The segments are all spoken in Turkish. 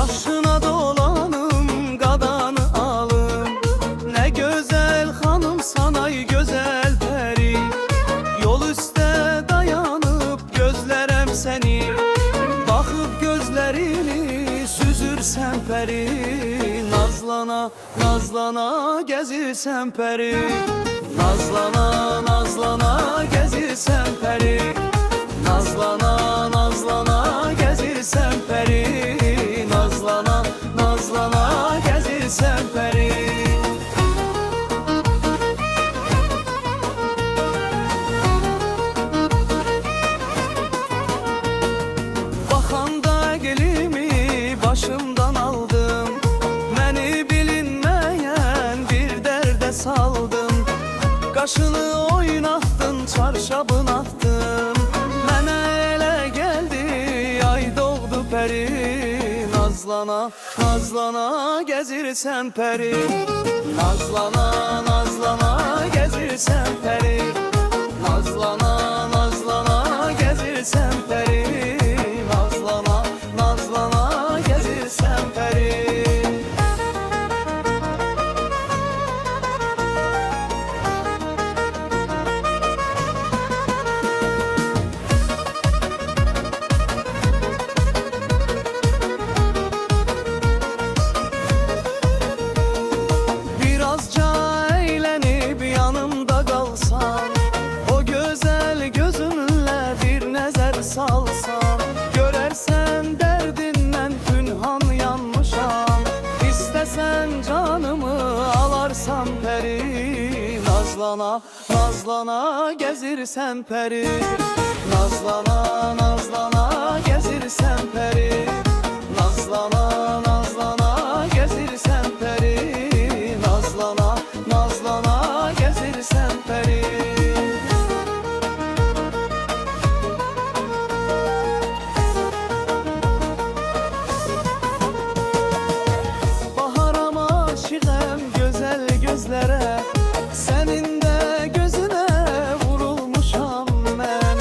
Başına dolanım, qadanı alım. Ne güzel hanım sana güzel peri. Yol üstte dayanıp gözlerem seni. Bakıp gözlerini süzürsen peri. Nazlana, nazlana gezirsen peri. Nazlana, nazlana gezirsen peri. Nazlana, nazlana gezirsen peri. Nazlana, nazlana gezirsen peri. Baxanda gelimi başımdan aldım. Məni bilinmeyen bir derde saldım. Qaşını oynatdın, çarşabın atdın. Mənə elə geldi, ay doğdu peri. Nazlana, nazlana gezirsen peri. Nazlana, nazlana gezirsen peri. Nazlana, nazlana gezirsen peri. Nazlana, nazlana gezirsen peri. Birazca eğlenip yanımda kalsan, o güzel gözünle bir nezer salsan, görersen derdinden pünhan yanmışam. İstesen canımı alarsan peri. Nazlana, nazlana gezirsen peri. Nazlana, nazlana gezirsen peri. Nazlana, nazlana gezirsen peri. Nazlana, nazlana gezirsen peri. Baharam aşığım güzel gözlere, senin de gözüne vurulmuşam ben.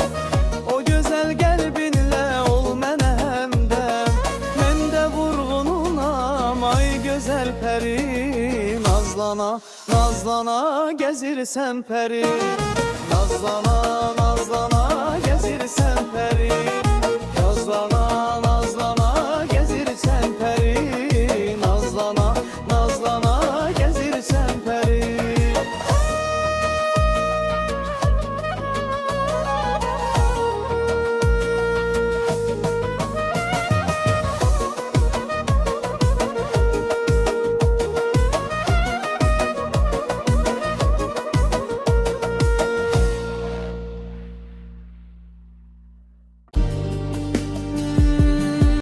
O güzel kalbinle ol mənə həmdəm. Mən də vurğununam ay güzel peri. Nazlana, nazlana gezirsen peri. Nazlana, nazlana gezirsen peri. Nazlana,